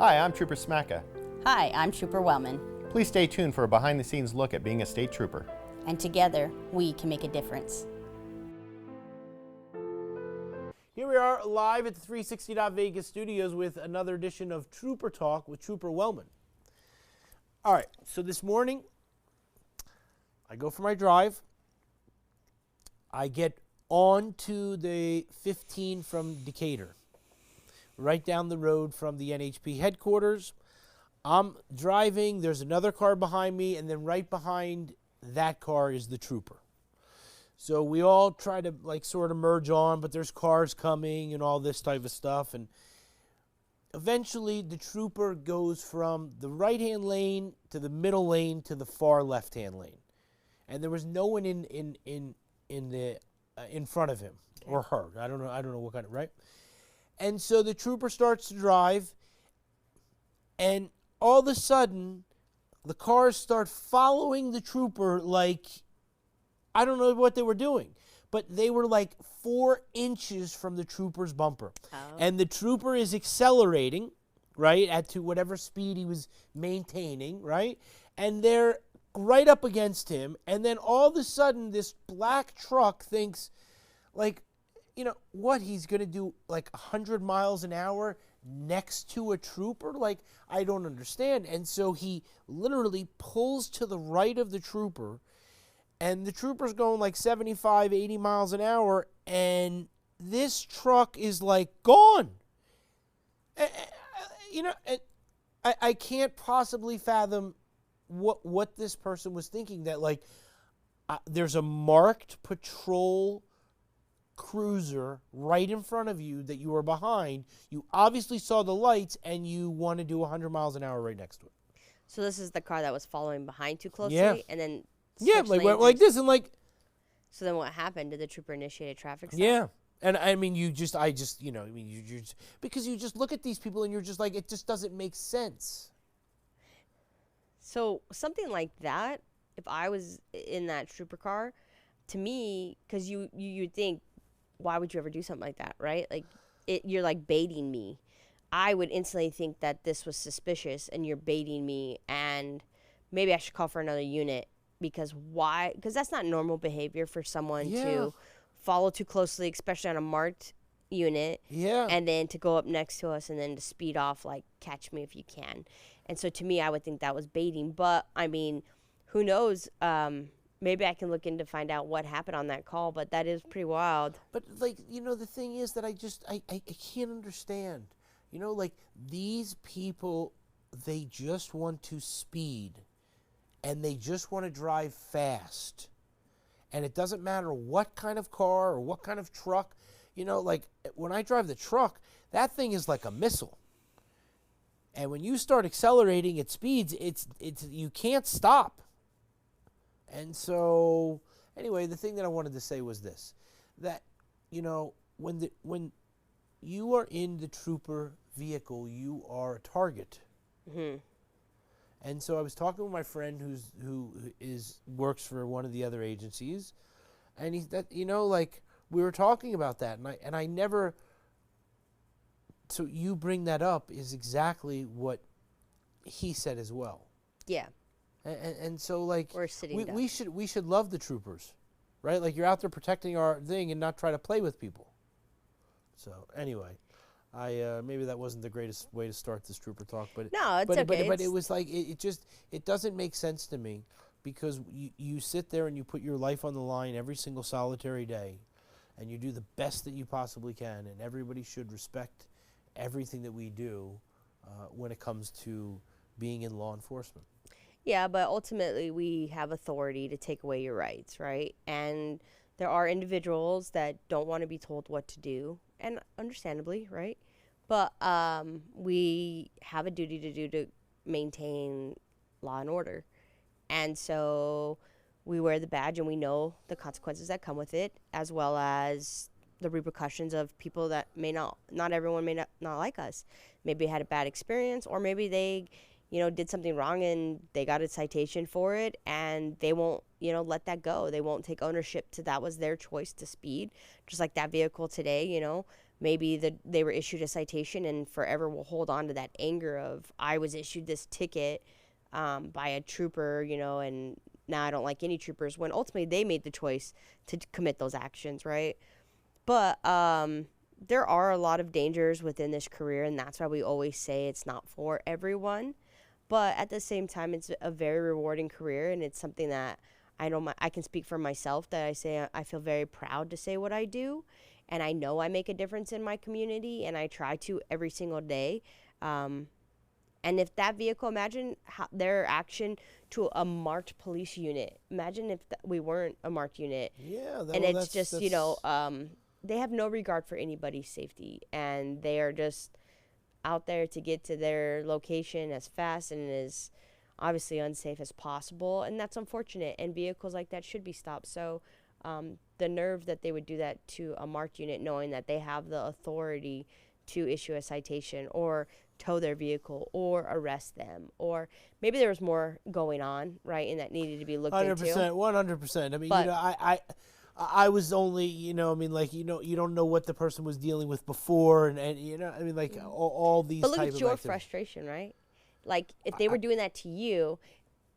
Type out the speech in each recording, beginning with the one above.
Hi, I'm Trooper Smacka. Hi, I'm Trooper Wellman, Please stay tuned for a behind-the-scenes look at being a state trooper. and together we can make a difference. Here we are live at the 360 Vegas studios with another edition of Trooper Talk with Trooper Wellman. All right, so this morning I go for my drive. I get on to the 15 from Decatur, right down the road from the NHP headquarters. I'm driving, there's another car behind me, and then right behind that car is the trooper. So we all try to sort of merge on, but there's cars coming and all this type of stuff. And eventually the trooper goes from the right-hand lane to the middle lane to the far left-hand lane. And there was no one in front of him or her. I don't know what kind of, right? And so the trooper starts to drive, and all of a sudden the cars start following the trooper like, I don't know what they were doing, but they were like 4 inches from the trooper's bumper. Oh. And the trooper is accelerating, right, to whatever speed he was maintaining, right? And they're right up against him. And then all of a sudden, this black truck thinks, what, he's going to do 100 miles an hour next to a trooper? I don't understand. And so he literally pulls to the right of the trooper, and the trooper's going 75, 80 miles an hour, and this truck is gone. I can't possibly fathom what this person was thinking, that there's a marked patrol cruiser right in front of you that you were behind. You obviously saw the lights, and you want to do 100 miles an hour right next to it. So this is the car that was following behind too closely, Yeah. and then Yeah, switched went lanes like this, and So then what happened? Did the trooper initiate a traffic stop? yeah. And I mean, you just because you just look at these people and you're just it just doesn't make sense. So something like that, if I was in that trooper car, to me, because you'd think, why would you ever do something like that, right? You're baiting me. I would instantly think that this was suspicious and you're baiting me, and maybe I should call for another unit. Because why? Because that's not normal behavior for someone to follow too closely, especially on a marked unit. Yeah. And then to go up next to us and then to speed off, catch me if you can. And so to me, I would think that was baiting. But, I mean, who knows? Maybe I can look in to find out what happened on that call, but that is pretty wild. But, the thing is that I can't understand. These people, they just want to speed. And they just want to drive fast. And it doesn't matter what kind of car or what kind of truck. When I drive the truck, that thing is like a missile. And when you start accelerating at speeds, it's you can't stop. And so, anyway, the thing that I wanted to say was this, that, when you are in the trooper vehicle, you are a target. Mm-hmm. And so I was talking with my friend who works for one of the other agencies, and we were talking about that, and I never. So you bring that up is exactly what he said as well. Yeah. And so We're sitting ducks. we should love the troopers, right? You're out there protecting our thing and not try to play with people. So anyway. Maybe that wasn't the greatest way to start this trooper talk, but No, it's okay. But it was it doesn't make sense to me, because you sit there and you put your life on the line every single solitary day, and you do the best that you possibly can, and everybody should respect everything that we do when it comes to being in law enforcement. Yeah, but ultimately we have authority to take away your rights, right? And there are individuals that don't want to be told what to do, and understandably, right? But we have a duty to maintain law and order. And so we wear the badge, and we know the consequences that come with it, as well as the repercussions of people that not everyone may not like us. Maybe had a bad experience, or maybe they did something wrong and they got a citation for it, and they won't, let that go. They won't take ownership to that was their choice to speed. Just like that vehicle today, maybe they were issued a citation and forever will hold on to that anger of, I was issued this ticket by a trooper, and now I don't like any troopers, when ultimately they made the choice to commit those actions, right? But there are a lot of dangers within this career, and that's why we always say it's not for everyone. But at the same time, it's a very rewarding career, and it's something that I know I can speak for myself, that I say I feel very proud to say what I do, and I know I make a difference in my community, and I try to every single day. And if that vehicle, imagine their action to a marked police unit. Imagine if we weren't a marked unit. Yeah, And it's just, they have no regard for anybody's safety, and they are just out there to get to their location as fast and as obviously unsafe as possible, and that's unfortunate, and vehicles like that should be stopped. So the nerve that they would do that to a marked unit, knowing that they have the authority to issue a citation or tow their vehicle or arrest them, or maybe there was more going on, right, and that needed to be looked 100%, into. 100%. I mean, But- I was only, you don't know what the person was dealing with before, and all these But look type at of your activities. frustration, right? Like, if they were doing that to you,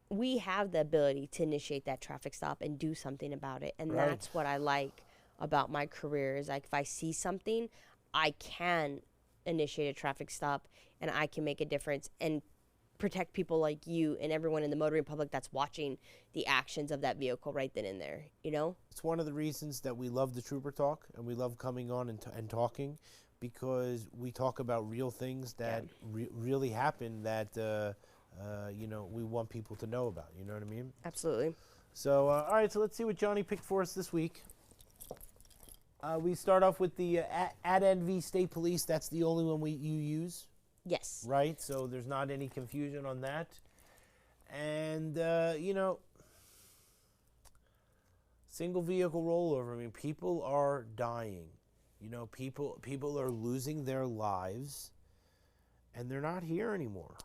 we have the ability to initiate that traffic stop and do something about it. And Right. that's what I like about my career, is like, if I see something, I can initiate a traffic stop and I can make a difference and protect people like you and everyone in the motoring public that's watching the actions of that vehicle right then and there, It's one of the reasons that we love the Trooper Talk, and we love coming on and talking, because we talk about real things that really happen that we want people to know about. You know what I mean? Absolutely. So, all right. So let's see what Johnny picked for us this week. We start off with the at NV State Police. That's the only one you use, Yes. right? So there's not any confusion on that. And single vehicle rollover. I mean, people are dying. People are losing their lives, and they're not here anymore.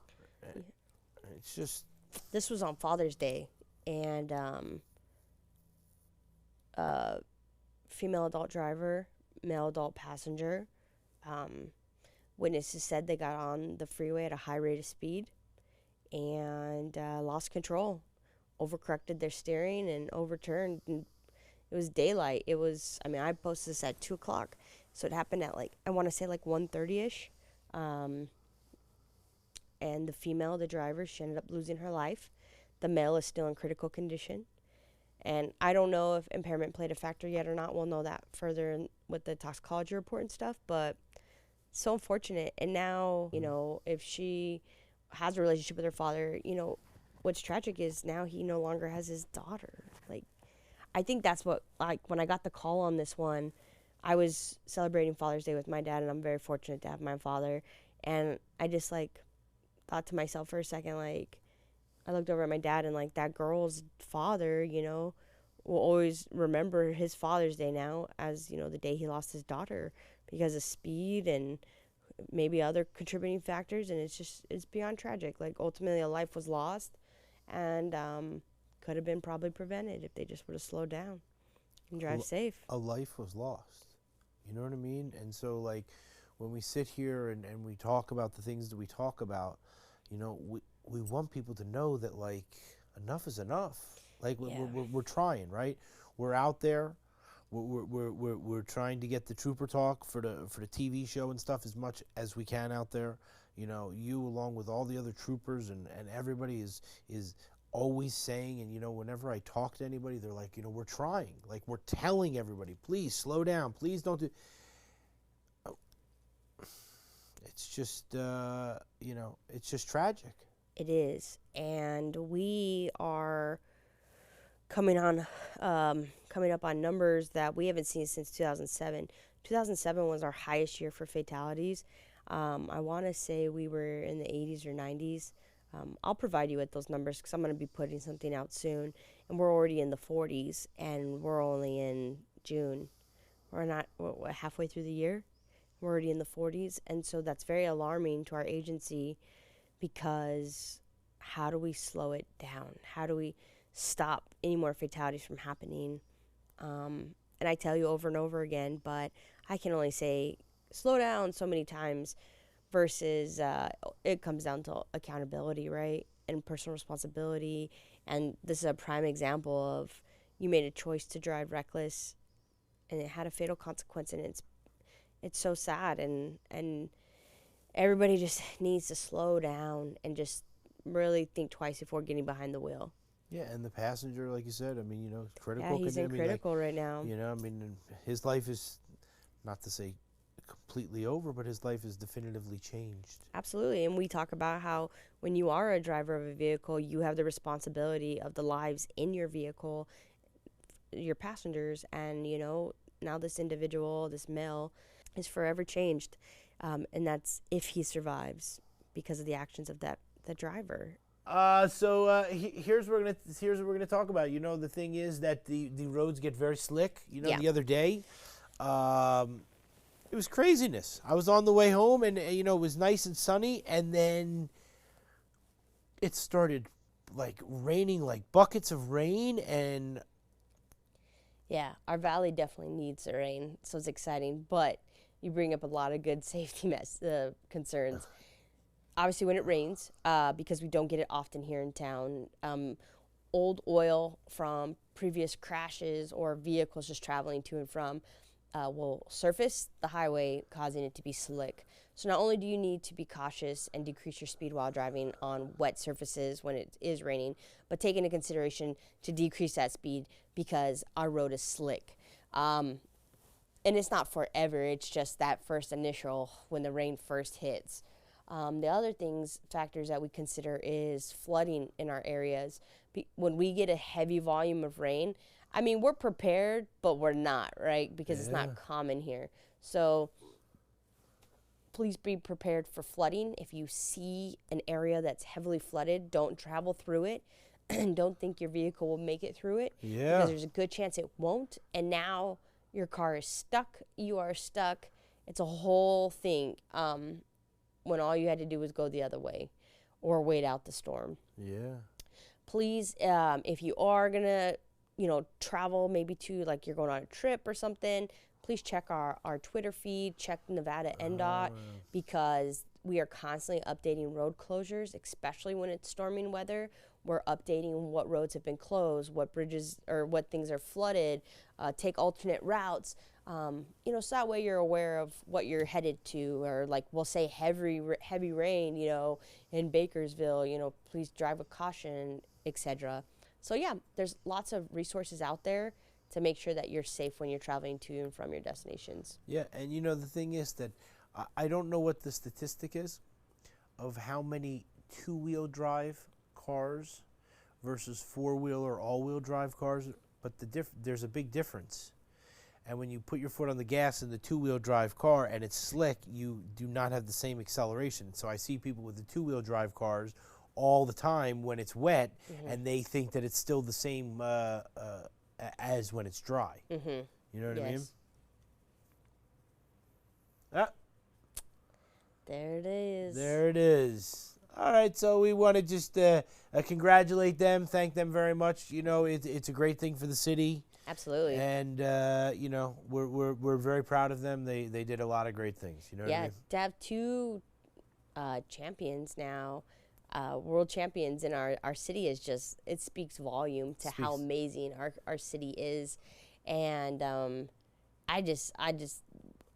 It's just This was on Father's Day, and female adult driver, male adult passenger. Witnesses said they got on the freeway at a high rate of speed and lost control, overcorrected their steering and overturned. And it was daylight. I posted this at 2 o'clock, so it happened at I want to say 1:30ish. And the driver, she ended up losing her life. The male is still in critical condition. And I don't know if impairment played a factor yet or not. We'll know that further with the toxicology report and stuff. But so unfortunate. And now, if she has a relationship with her father, what's tragic is now he no longer has his daughter. I think that's what, when I got the call on this one, I was celebrating Father's Day with my dad, and I'm very fortunate to have my father. And I just, thought to myself for a second, I looked over at my dad, and that girl's father, will always remember his Father's Day now as, the day he lost his daughter because of speed and maybe other contributing factors. And it's beyond tragic. Ultimately a life was lost, and could have been probably prevented if they just would have slowed down and drive safe. a life was lost. You know what I mean? And so when we sit here and we talk about the things that we talk about, we want people to know that enough is enough. We're trying, right? We're out there. We're trying to get the Trooper Talk for the TV show and stuff as much as we can out there. You along with all the other troopers and everybody is always saying, and whenever I talk to anybody, they're like, we're trying. We're telling everybody, please slow down, please don't do. It's just it's just tragic. It is. And we are coming up on numbers that we haven't seen since 2007. 2007 was our highest year for fatalities. I want to say we were in the 80s or 90s. I'll provide you with those numbers because I'm going to be putting something out soon. And we're already in the 40s, and we're only in June. We're not halfway through the year. We're already in the 40s. And so that's very alarming to our agency, because how do we slow it down? How do we stop any more fatalities from happening? And I tell you over and over again, but I can only say slow down so many times versus it comes down to accountability, right? And personal responsibility. And this is a prime example of you made a choice to drive reckless and it had a fatal consequence, and it's so sad, and everybody just needs to slow down and just really think twice before getting behind the wheel. Yeah, and the passenger, like you said, I mean, critical. Yeah, he's in I mean, critical right now. I mean, his life is, not to say completely over, but his life is definitively changed. Absolutely. And we talk about how when you are a driver of a vehicle, you have the responsibility of the lives in your vehicle, your passengers, and now this individual, this male, is forever changed, and that's if he survives because of the actions of that driver. Here's what we're gonna talk about. The thing is that the roads get very slick. Yeah. The other day, it was craziness. I was on the way home, and it was nice and sunny, and then it started like raining, like buckets of rain, and Yeah, our valley definitely needs the rain, so it's exciting. But you bring up a lot of good safety concerns. Obviously, when it rains, because we don't get it often here in town, old oil from previous crashes or vehicles just traveling to and from will surface the highway, causing it to be slick. So not only do you need to be cautious and decrease your speed while driving on wet surfaces when it is raining, but take into consideration to decrease that speed because our road is slick. And it's not forever, it's just that first initial when the rain first hits. The other factors that we consider is flooding in our areas. When we get a heavy volume of rain, I mean, we're prepared, but we're not, right? Because it's not common here. So please be prepared for flooding. If you see an area that's heavily flooded, don't travel through it. And don't think your vehicle will make it through it. Yeah. Because there's a good chance it won't. And now your car is stuck. You are stuck. It's a whole thing. When all you had to do was go the other way or wait out the storm. Yeah. Please, if you are going to, travel maybe to, like, you're going on a trip or something, please check our Twitter feed, check Nevada NDOT, because we are constantly updating road closures, especially when it's storming weather. We're updating what roads have been closed, what bridges or what things are flooded, take alternate routes. So that way you're aware of what you're headed to, or like we'll say heavy rain, in Bakersville, please drive with caution, etc. So yeah, there's lots of resources out there to make sure that you're safe when you're traveling to and from your destinations. Yeah, and the thing is that I don't know what the statistic is of how many two-wheel drive cars versus four-wheel or all-wheel drive cars, but there's a big difference. And when you put your foot on the gas in the two-wheel drive car and it's slick, you do not have the same acceleration. So I see people with the two-wheel drive cars all the time when it's wet, and they think that it's still the same as when it's dry. Mm-hmm. You know what I mean? Yes. There it is. There it is. All right, so we want to just congratulate them, thank them very much. It's a great thing for the city. Absolutely. And we're very proud of them. They did a lot of great things. You know what I mean? To have two champions now, world champions in our city is just, it speaks volume to how amazing our city is. And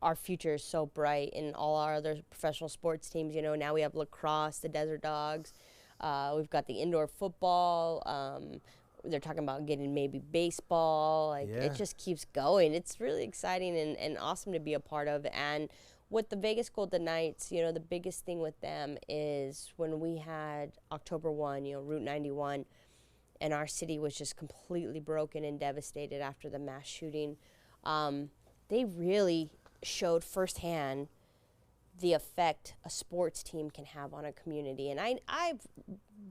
our future is so bright in all our other professional sports teams. Now we have lacrosse, the Desert Dogs. We've got the indoor football. They're talking about getting maybe baseball. It just keeps going. It's really exciting and awesome to be a part of. And with the Vegas Golden Knights, the biggest thing with them is when we had October 1, Route 91, and our city was just completely broken and devastated after the mass shooting. They really showed firsthand the effect a sports team can have on a community. And I've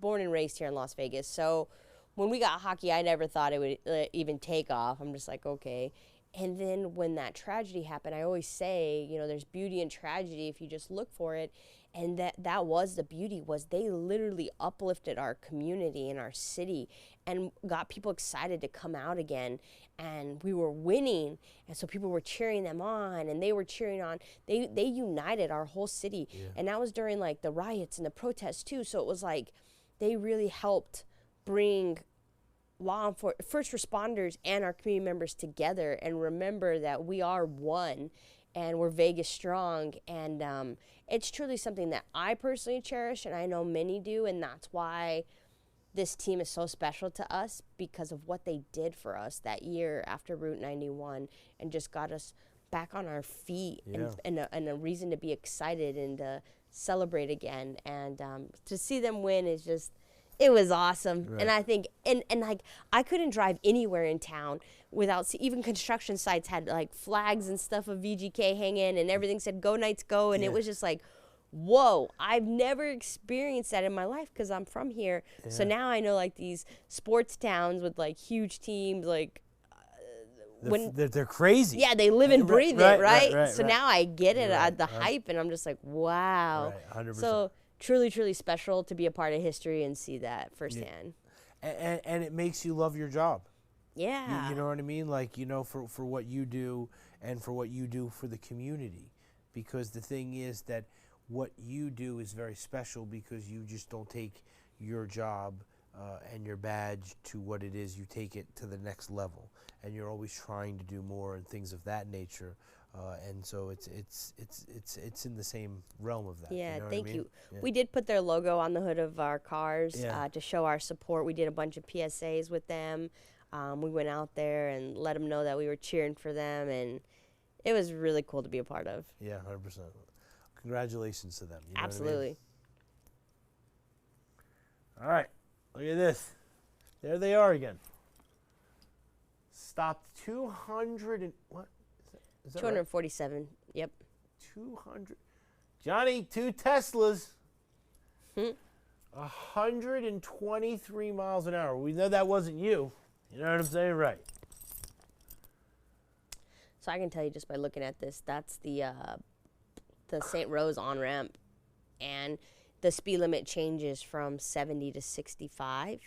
born and raised here in Las Vegas, so when we got hockey, I never thought it would even take off. I'm just like, okay. And then when that tragedy happened, I always say, you know, there's beauty in tragedy if you just look for it. And that was the beauty, was they literally uplifted our community and our city and got people excited to come out again. And we were winning, and so people were cheering them on, and they were cheering on. They united our whole city. And that was during like the riots and the protests too. So it was like they really helped bring first responders and our community members together, and remember that we are one and we're Vegas strong. And it's truly something that I personally cherish, and I know many do, and that's why this team is so special to us, because of what they did for us that year after Route 91 and just got us back on our feet and a reason to be excited and to celebrate again. And to see them win is just, it was awesome. Right. And I think, and like, I couldn't drive anywhere in town without even construction sites had like flags and stuff of VGK hanging, and everything said "Go Knights Go," and it was just like, whoa, I've never experienced that in my life because I'm from here. So now I know like these sports towns with like huge teams, like they're crazy. Yeah, they live and breathe it, right? So right. now I get it, the hype, and I'm just like, wow. Right, 100%. So truly, truly special to be a part of history and see that firsthand. And it makes you love your job. Yeah. You know what I mean? Like, you know, for what you do and for what you do for the community. Because the thing is that what you do is very special, because you just don't take your job and your badge to what it is. You take it to the next level, and you're always trying to do more and things of that nature. And so it's in the same realm of that. Yeah, you know thank what I mean? you. Yeah. We did put their logo on the hood of our cars Yeah. to show our support. We did a bunch of PSAs with them. We went out there and let them know that we were cheering for them, and it was really cool to be a part of. Yeah, 100%. Congratulations to them. You know what I mean? Absolutely. All right, look at this. There they are again. Stopped 200 and what? Is that 247. Yep. 200. Johnny, 2 Teslas. 123 miles an hour. We know that wasn't you. You know what I'm saying? Right. So I can tell you just by looking at this, that's the St. Rose on-ramp, and the speed limit changes from 70 to 65,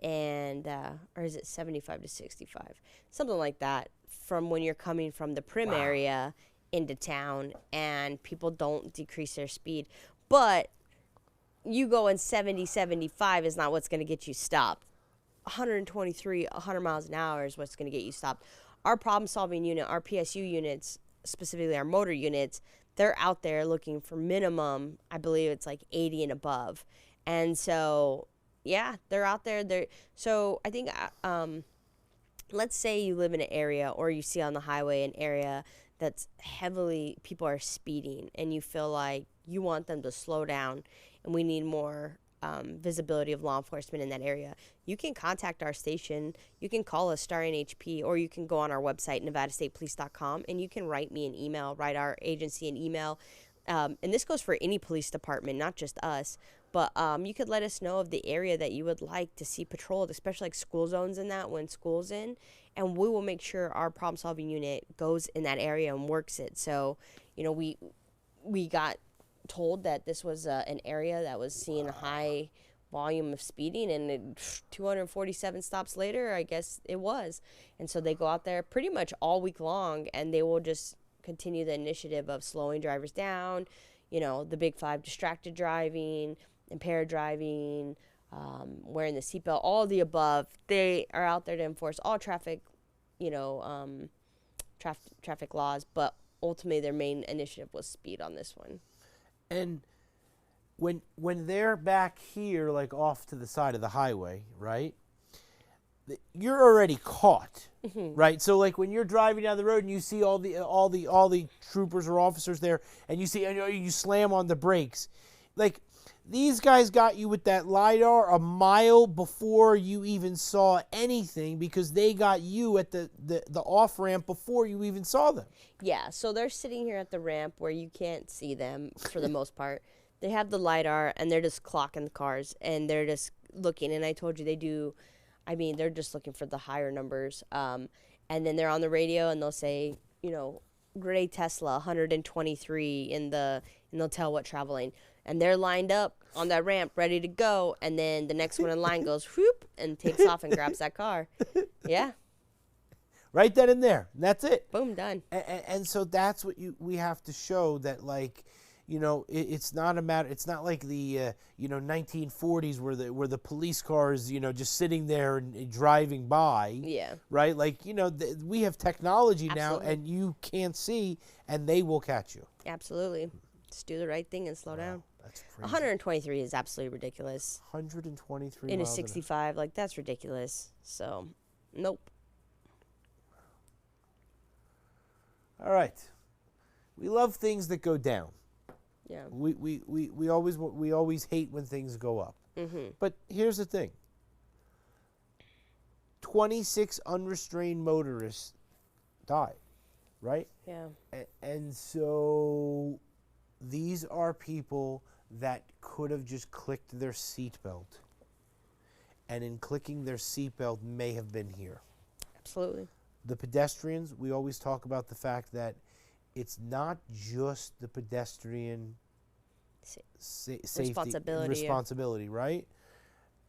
and or is it 75 to 65? Something like that, from when you're coming from the Prim area into town, and people don't decrease their speed. But you going 70, 75 is not what's going to get you stopped. 123, 100 miles an hour is what's going to get you stopped. Our problem-solving unit, our PSU units, specifically our motor units, they're out there looking for minimum, I believe it's like 80 and above. And so, yeah, they're out there. So I think, let's say you live in an area, or you see on the highway an area that's heavily, people are speeding, and you feel like you want them to slow down, and we need more visibility of law enforcement in that area. You can contact our station. You can call us, Star NHP, or you can go on our website, nevadastatepolice.com, and you can write me an email, write our agency an email. And this goes for any police department, not just us. But you could let us know of the area that you would like to see patrolled, especially like school zones and that, when school's in. And we will make sure our problem-solving unit goes in that area and works it. So, you know, we got told that this was an area that was seeing a high volume of speeding, and 247 stops later, I guess it was. And so they go out there pretty much all week long, and they will just continue the initiative of slowing drivers down, you know, the big 5, distracted driving, impaired driving, wearing the seatbelt, all the above. They are out there to enforce all traffic, you know, traffic laws, but ultimately their main initiative was speed on this one. And when they're back here, like off to the side of the highway, right? You're already caught, right? So like when you're driving down the road and you see all the troopers or officers there, and you see, and you slam on the brakes, like these guys got you with that LiDAR a mile before you even saw anything, because they got you at the off ramp before you even saw them. Yeah, so they're sitting here at the ramp where you can't see them for the most part. They have the LiDAR, and they're just clocking the cars, and they're just looking. And I told you they're just looking for the higher numbers. and then they're on the radio and they'll say, gray Tesla 123 and they'll tell what traveling, and they're lined up on that ramp ready to go, and then the next one in line goes whoop and takes off and grabs that car. Yeah. Right then and there. And that's it. Boom, done. And so that's what we have to show, that like, it's not a matter. It's not like the 1940s where the police cars just sitting there and driving by. Yeah. Right. Like we have technology now, Absolutely. and you can't see, and they will catch you. Absolutely. Just do the right thing and slow down. That's crazy. 123 is absolutely ridiculous. 123 In a miles an hour. 65, like that's ridiculous. So, nope. All right. We love things that go down. Yeah. We always hate when things go up. Mm-hmm. But here's the thing. 26 unrestrained motorists died, right? Yeah. And so these are people that could have just clicked their seatbelt, and in clicking their seatbelt may have been here. Absolutely. The pedestrians, we always talk about the fact that it's not just the pedestrian safety responsibility, right?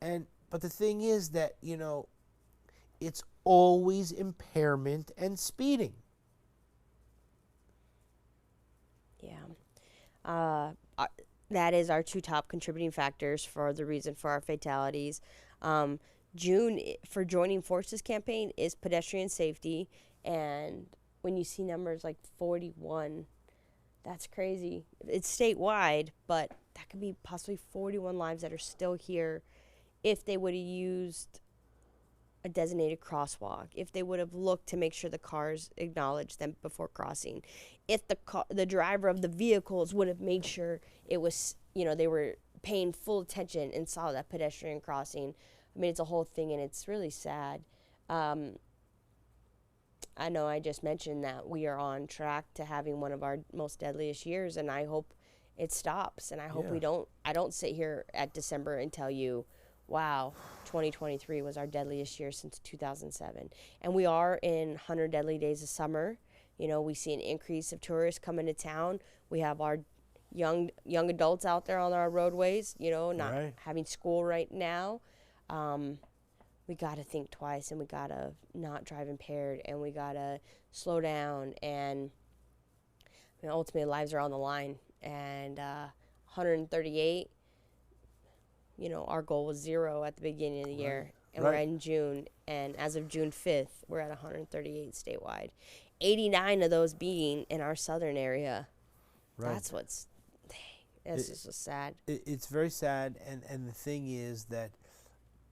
But the thing is that it's always impairment and speeding. Yeah. That is our two top contributing factors for the reason for our fatalities. June for Joining Forces campaign is pedestrian safety, and when you see numbers like 41, that's crazy. It's statewide, but that could be possibly 41 lives that are still here if they would have used a designated crosswalk, if they would have looked to make sure the cars acknowledged them before crossing, if the driver of the vehicles would have made sure it was, they were paying full attention and saw that pedestrian crossing. I mean, it's a whole thing, and it's really sad. I know I just mentioned that we are on track to having one of our most deadliest years, and I hope it stops, and I hope I don't sit here at December and tell you, wow, 2023 was our deadliest year since 2007. And we are in 100 deadly days of summer. We see an increase of tourists coming to town. We have our young adults out there on our roadways, not having school right now. We got to think twice, and we got to not drive impaired, and we got to slow down, and ultimately lives are on the line. And 138, our goal was 0 at the beginning of the year, and we're in June, and as of June 5th, we're at 138 statewide. 89 of those being in our southern area. Right. That's just so sad. It's very sad, and the thing is that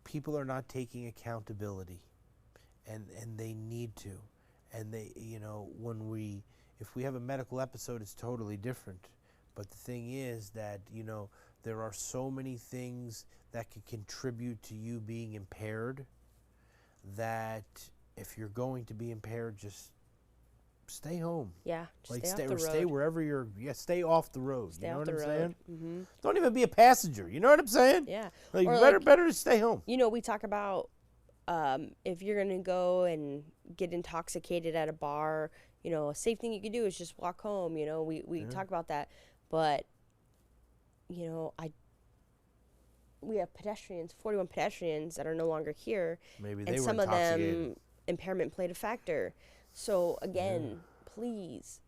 people are not taking accountability, and they need to. And they, if we have a medical episode, it's totally different. But the thing is that, there are so many things that could contribute to you being impaired, that if you're going to be impaired, just stay home. Yeah, just stay off the road. Stay wherever stay off the road. Stay you know off what the I'm road. saying? Mm-hmm. Don't even be a passenger. You know what I'm saying? Yeah. Like, Or better to stay home. We talk about if you're going to go and get intoxicated at a bar, a safe thing you could do is just walk home. We talk about that. But, we have 41 pedestrians that are no longer here. Maybe they and were some of intoxicated. them, impairment played a factor. So, again, please,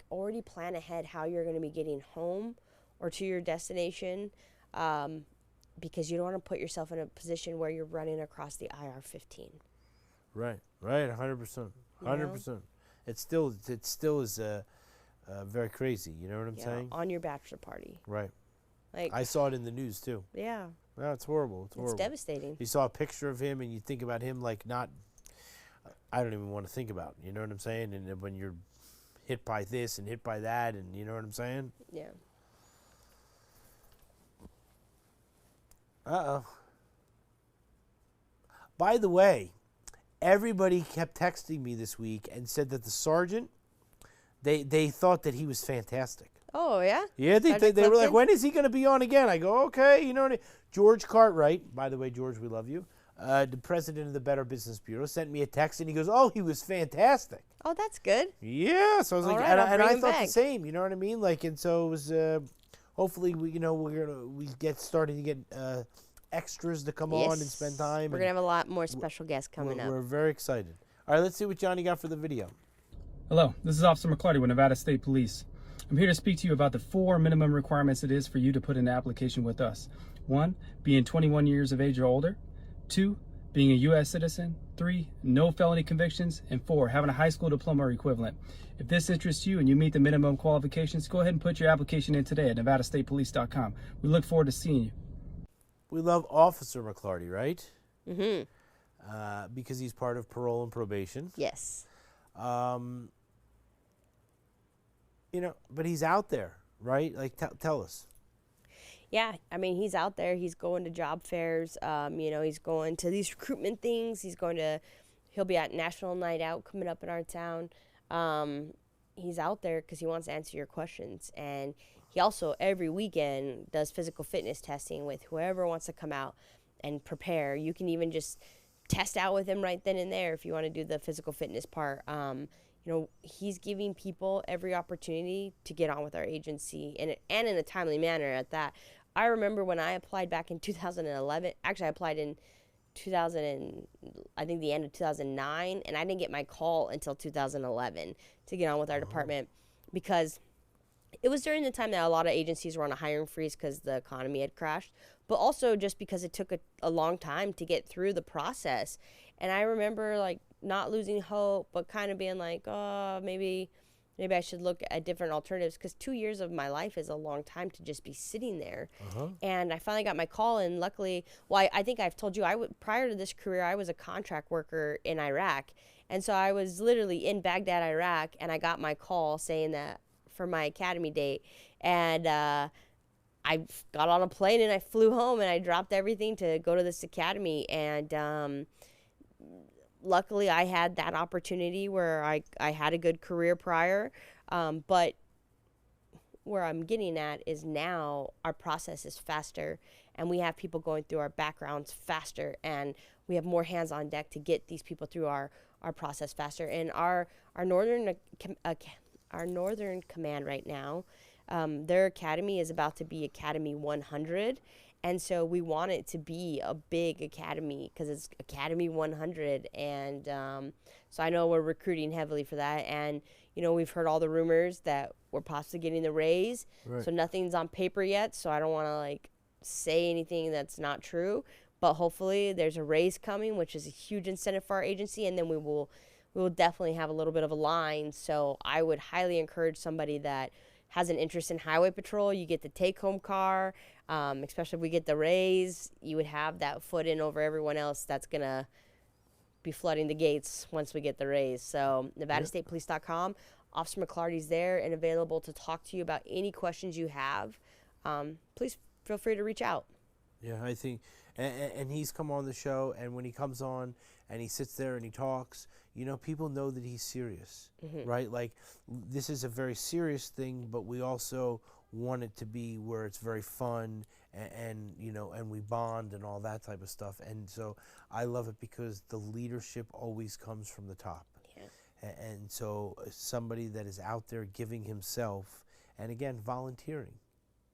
already plan ahead how you're going to be getting home or to your destination, because you don't want to put yourself in a position where you're running across the IR-15. Right, 100%, 100%. It still is very crazy. You know what I'm saying? On your bachelor party. Right. Like, I saw it in the news too. yeah. No, it's horrible. It's horrible. It's devastating. You saw a picture of him, and you think about him like not. I don't even want to think about. You know what I'm saying? And then when you're hit by this and hit by that, and you know what I'm saying? Yeah. By the way, everybody kept texting me this week and said that the sergeant, they thought that he was fantastic. Oh, yeah? Yeah, they were like, Clifton? when is he going to be on again? I go, okay, George Cartwright, by the way, George, we love you. the president of the Better Business Bureau, sent me a text, and he goes, "Oh, he was fantastic." Oh, that's good. Yeah, so I was All like, right, and, I'll and bring I him thought back. the same. You know what I mean? Like, and so it was. Hopefully, we get starting to get extras to come on and spend time. We're and gonna have a lot more special guests coming up. We're very excited. All right, let's see what Johnny got for the video. Hello, this is Officer McClarty with Nevada State Police. I'm here to speak to you about the 4 minimum requirements it is for you to put in an application with us. 1, being 21 years of age or older. 2, being a U.S. citizen. 3, no felony convictions. And 4, having a high school diploma or equivalent. If this interests you and you meet the minimum qualifications, go ahead and put your application in today at nevadastatepolice.com. We look forward to seeing you. We love Officer McClarty, right? Mm-hmm. Because he's part of parole and probation. Yes. But he's out there, right? Like, tell us. Yeah, I mean, he's out there. He's going to job fairs. He's going to these recruitment things. He'll be at National Night Out coming up in our town. He's out there because he wants to answer your questions. And he also, every weekend, does physical fitness testing with whoever wants to come out and prepare. You can even just test out with him right then and there if you want to do the physical fitness part. He's giving people every opportunity to get on with our agency and in a timely manner at that. I remember when I applied back in 2011. Actually, I applied in the end of 2009, and I didn't get my call until 2011 to get on with our department, because it was during the time that a lot of agencies were on a hiring freeze because the economy had crashed, but also just because it took a long time to get through the process. And I remember like not losing hope, but kind of being like, oh, maybe I should look at different alternatives, because 2 years of my life is a long time to just be sitting there. And I finally got my call, and luckily, I think I've told you, prior to this career, I was a contract worker in Iraq. And so I was literally in Baghdad, Iraq, and I got my call saying that for my academy date. And I got on a plane and I flew home, and I dropped everything to go to this academy. And luckily, I had that opportunity where I had a good career prior. But where I'm getting at is now our process is faster, and we have people going through our backgrounds faster, and we have more hands on deck to get these people through our process faster. And our northern command right now, their academy is about to be Academy 100. And so we want it to be a big academy because it's Academy 100. And so I know we're recruiting heavily for that. And, we've heard all the rumors that we're possibly getting the raise. Right. So nothing's on paper yet. So I don't want to, say anything that's not true. But hopefully there's a raise coming, which is a huge incentive for our agency. And then we will definitely have a little bit of a line. So I would highly encourage somebody that has an interest in highway patrol. You get the take-home car, especially if we get the raise. You would have that foot in over everyone else that's going to be flooding the gates once we get the raise. So NevadaStatePolice.com. Officer McClarty's there and available to talk to you about any questions you have. Please feel free to reach out. Yeah, I think, and he's come on the show, and when he comes on and he sits there and he talks, people know that he's serious, right? Like, this is a very serious thing, but we also want it to be where it's very fun and we bond and all that type of stuff. And so I love it because the leadership always comes from the top. Yeah. And so somebody that is out there giving himself, and again, volunteering.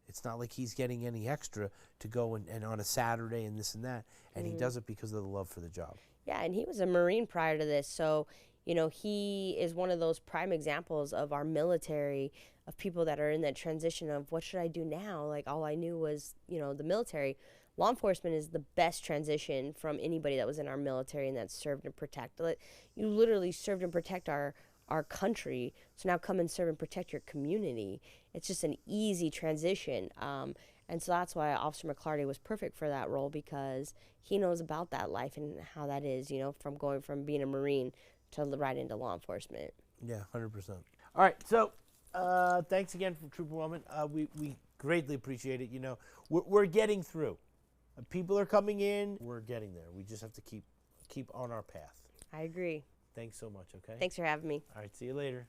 It's not like he's getting any extra to go and on a Saturday and this and that. And he does it because of the love for the job. Yeah, and he was a Marine prior to this. So, he is one of those prime examples of our military, of people that are in that transition of what should I do now? Like, all I knew was, the military. Law enforcement is the best transition from anybody that was in our military and that served and protect. You literally served and protect our country, so now come and serve and protect your community. It's just an easy transition. And so that's why Officer McClarty was perfect for that role, because he knows about that life and how that is, from going from being a Marine to right into law enforcement. Yeah, 100%. All right, so thanks again for Trooper Wellman. We greatly appreciate it. We're getting through. People are coming in. We're getting there. We just have to keep on our path. I agree. Thanks so much, okay? Thanks for having me. All right, see you later.